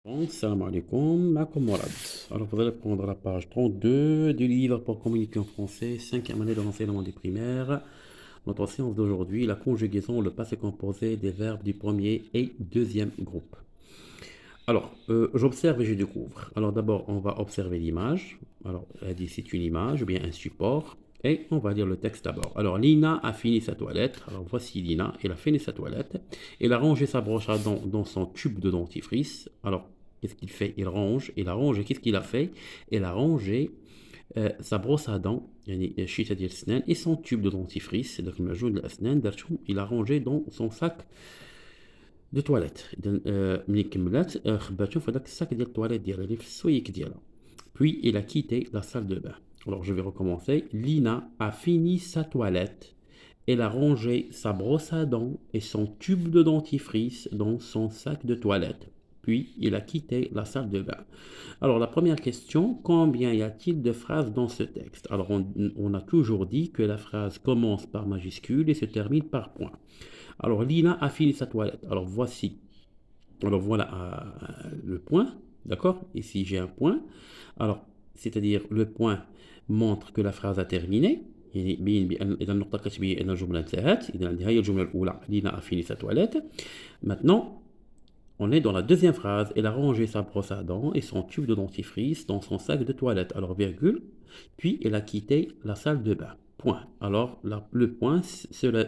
Donc, salam alaikum, Malcolm Morad. Alors, vous allez prendre la page 32 du livre pour communiquer en français, 5e année de l'enseignement des primaires. Notre séance d'aujourd'hui, la conjugaison, le passé composé des verbes du premier et deuxième groupe. Alors, j'observe et je découvre. Alors, d'abord, on va observer l'image. Alors, elle dit c'est une image ou bien un support. Et on va lire le texte d'abord. Alors, Lina a fini sa toilette. Alors, voici Lina. Elle a fini sa toilette. Elle a rangé sa brosse à dents dans son tube de dentifrice. Alors, qu'est-ce qu'il fait? Il range. Il a rangé. Qu'est-ce qu'il a fait? Il a rangé sa brosse à dents, يعني الشيشة ديال السنان et son tube de dentifrice, donc المعجون الأسنان درتهم, il a rangé dans son sac de toilette. ملي كملات خباتهم في هذاك الساك ديال التواليت ديالها اللي في السويك ديالها. Puis il a quitté la salle de bain. Alors je vais recommencer. Lina a fini sa toilette. Elle a rangé sa brosse à dents et son tube de dentifrice dans son sac de toilette. Puis il a quitté la salle de bain. Alors la première question, combien y a-t-il de phrases dans ce texte? Alors on a toujours dit que la phrase commence par majuscule et se termine par point. Alors Lina a fini sa toilette. Alors voici. Alors voilà le point. D'accord? Ici j'ai un point. Alors, c'est-à-dire le point montre que la phrase a terminé. يعني بين بأن إذا النقطة كتبين أن الجملة انتهت. إذا هذه هي الجملة الأولى. Lina a fini sa toilette. Maintenant, on est dans la deuxième phrase. Elle a rangé sa brosse à dents et son tube de dentifrice dans son sac de toilette. Alors, virgule. Puis, elle a quitté la salle de bain. Point. Alors, le point, cela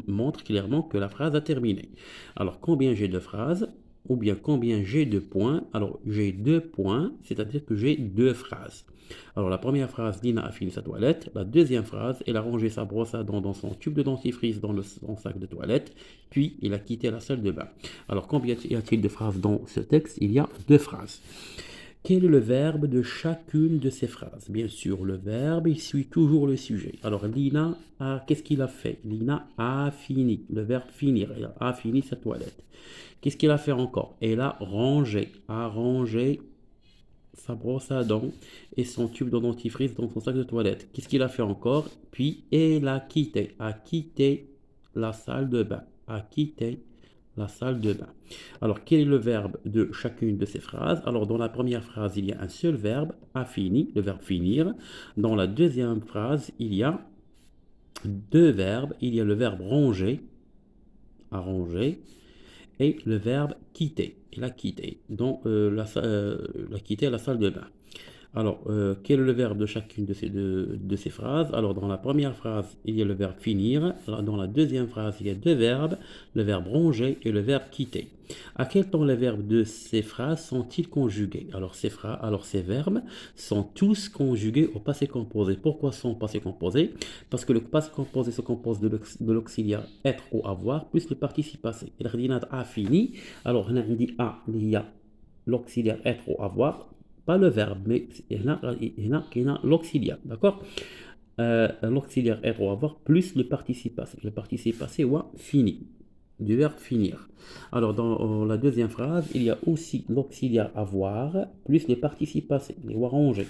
montre clairement que la phrase a terminé. Alors, combien j'ai de phrases? Ou bien combien j'ai de points? Alors, j'ai 2 points, c'est-à-dire que j'ai 2 phrases. Alors, la première phrase, Lina a fini sa toilette. La deuxième phrase, elle a rangé sa brosse à dents dans son tube de dentifrice dans son sac de toilette. Puis, il a quitté la salle de bain. Alors, combien y a-t-il de phrases dans ce texte? Il y a 2 phrases. Quel est le verbe de chacune de ces phrases? Bien sûr, le verbe, il suit toujours le sujet. Alors, Lina qu'est-ce qu'il a fait? Lina a fini. Le verbe finir. Elle a fini sa toilette. Qu'est-ce qu'il a fait encore? Elle a rangé sa brosse à dents et son tube de dentifrice dans son sac de toilette. Qu'est-ce qu'il a fait encore? Puis, elle a quitté la salle de bain. A quitté la salle de bain. Alors, quel est le verbe de chacune de ces phrases? Alors, dans la première phrase, il y a un seul verbe, a fini, le verbe finir. Dans la deuxième phrase, il y a 2 verbes. Il y a le verbe ranger, a rangé, et le verbe quitter. Il a quitté. Donc, la quitté la salle de bain. Alors, quel est le verbe de chacune de ces phrases? Alors, dans la première phrase, il y a le verbe finir. Dans la deuxième phrase, il y a 2 verbes, le verbe ranger et le verbe quitter. À quel temps les verbes de ces phrases sont-ils conjugués? Alors, ces verbes sont tous conjugués au passé composé. Pourquoi sont passé composé? Parce que le passé composé se compose de l'auxiliaire être ou avoir plus le participe passé. Il a fini. Alors, on a dit a, il y a l'auxiliaire être ou avoir. Pas le verbe, mais il y a l'auxiliaire, d'accord? L'auxiliaire être ou avoir plus le participe passé. Le participe passé ou fini, du verbe finir. Alors, dans la deuxième phrase, il y a aussi l'auxiliaire avoir plus le participe passé, les ranger.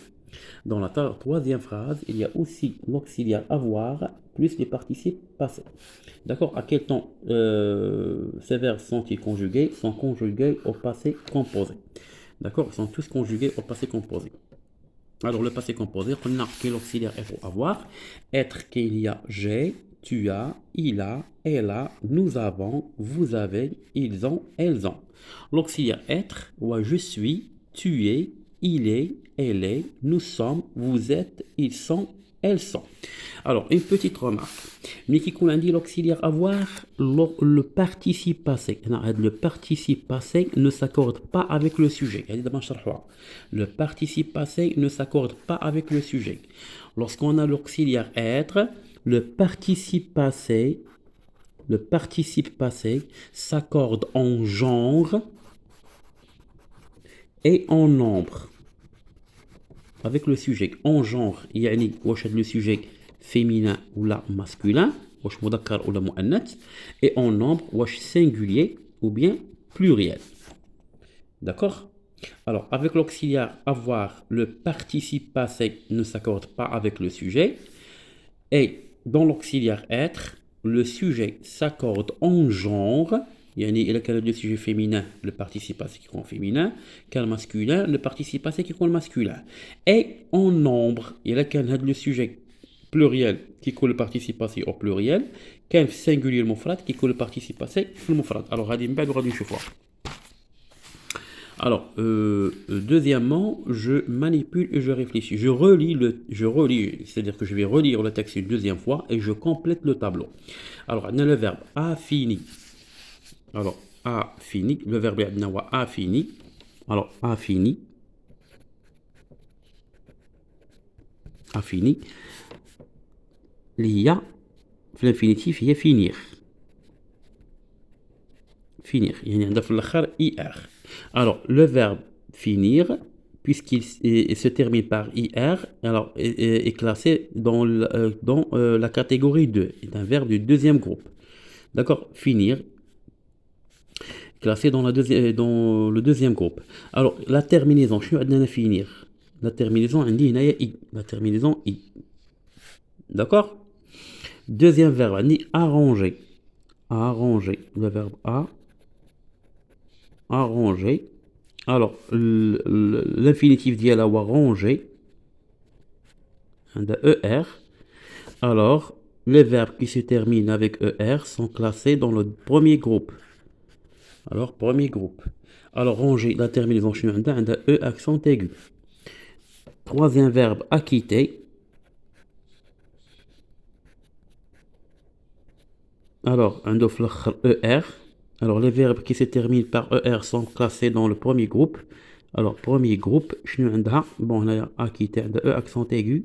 Dans la troisième phrase, il y a aussi l'auxiliaire avoir plus les participes passés. D'accord? À quel temps ces verbes sont-ils conjugués? Sont conjugués au passé composé. D'accord? Ils sont tous conjugués au passé composé. Alors, le passé composé, on a quel auxiliaire être ou avoir. Être qu'il y a j'ai, tu as, il a, elle a, nous avons, vous avez, ils ont, elles ont. L'auxiliaire être, ou je suis, tu es, il est, elle est, nous sommes, vous êtes, ils sont, elles sont. Alors, une petite remarque. Mais qui qu'on a dit l'auxiliaire avoir, le participe passé. Le participe passé ne s'accorde pas avec le sujet. Le participe passé ne s'accorde pas avec le sujet. Lorsqu'on a l'auxiliaire être, le participe passé s'accorde en genre et en nombre avec le sujet. En genre, يعني واش le sujet féminin ou la masculin, واش مذكر ou la مؤنث, et en nombre, واش singulier ou bien pluriel. D'accord? Alors, avec l'auxiliaire avoir, le participe passé ne s'accorde pas avec le sujet. Et dans l'auxiliaire être, le sujet s'accorde en genre يعني إلا كان le sujet féminin le participe passé qui est féminin كان masculin le participe passé qui est masculin et en nombre إلا كان le sujet pluriel qui est le participe passé au pluriel كان singulier المفرد qui est le participe passé في المفرد. alors غادي من بعد وغادي نشوفوها. Alors, deuxièmement, je manipule et je réfléchis. Je relis, c'est-à-dire que je vais relire le texte une deuxième fois et je complète le tableau. Alors, on a le verbe a fini. Alors, a fini. Le verbe a fini. Alors, a fini. A fini. L'IA, l'infinitif, il y a finir. Finir. Il y a un IR. Alors, le verbe finir, puisqu'il se termine par IR, alors, est classé dans la catégorie 2. C'est un verbe du deuxième groupe. D'accord? Finir, classé dans le deuxième groupe. Alors, la terminaison, je suis finir. La terminaison, on dit I. La terminaison I. D'accord? Deuxième verbe, on dit arranger. Arranger. Le verbe a. Arranger. Alors, l'infinitif dit à la ranger. ER. Alors, les verbes qui se terminent avec ER sont classés dans le premier groupe. Alors, premier groupe. Alors, ranger, la terminaison, je suis un E accent aigu. Troisième verbe, acquitter. Alors, un ER. Alors, les verbes qui se terminent par ER sont classés dans le premier groupe. Alors, premier groupe, bon, on a acquitté un E accent aigu.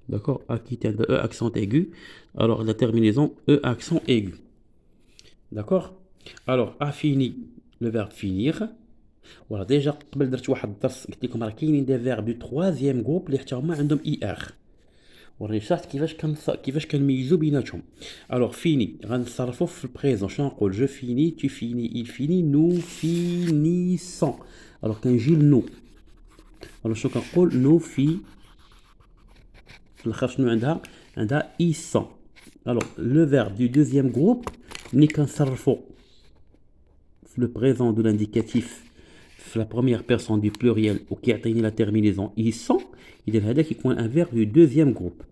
D'accord, acquitté un E accent aigu. Alors, la terminaison E accent aigu. D'accord. Alors, a fini, le verbe finir. Voilà, déjà, قبل درت واحد الدرس قلت لكم راه كاينين des verbes du troisième groupe اللي حتى هما عندهم ER. وراني شرحت كيفاش كنميزو بيناتهم. alors fini غنصرفو في البريزون. شنو نقول؟ je finis, tu finis, il finit, nous finissons. alors كنجي نو. alors شنو كنقول؟ nous في الاخر شنو عندها ils sont. alors le verbe du deuxième groupe ملي كنصرفو في le présent de l'indicatif في la première personne du pluriel وكيعطيني la terminaison ils sont. إذا هذا كيكون ان فيرب دو دوزيام جروب.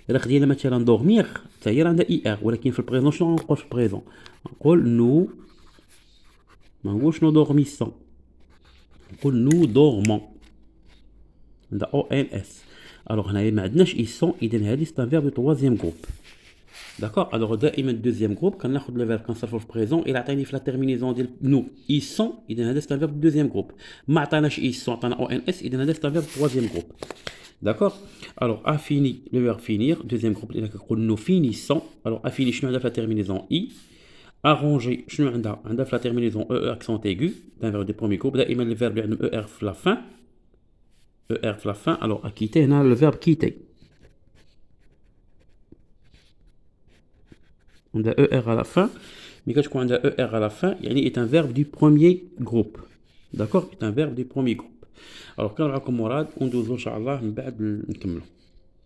إلا خدينا مثلا دورميغ حتى هي عندها اي ار، ولكن في البريزون شنو غنقول في البريزون؟ نقول نو، ما نقولش نو دورميسون، نقول نو دورمون، عندها او ان اس. الوغ هنايا ما عندناش اي سون، اذا هادي سي ان فيرب دو تروازيام جروب. داكوغ. الوغ دائما دوزيام جروب كناخد لو فيرب كنصرفو في بريزون، الى عطاني في لا تيرمينيزون ديال نو اي سون، اذا هذا سي ان فيرب دو دوزيام جروب. ما عطاناش اي سون، عطانا او ان اس، اذا هذا سي ان فيرب دو تروازيام جروب. D'accord. Alors, a fini, le verbe finir, deuxième groupe, nous finissons. Alors, a fini, je suis la terminaison i. Arranger, je suis la terminaison e accent aigu, d'un verbe de premier groupe. Là, il met le verbe er la fin. Er la fin. Alors, à quitter, on a le verbe quitter. On a er à la fin. Mais quand on a er à la fin, il est un verbe du premier groupe. D'accord. C'est un verbe du premier groupe. Alors كان معكم مراد وندوزو ان شاء الله من بعد نكملو.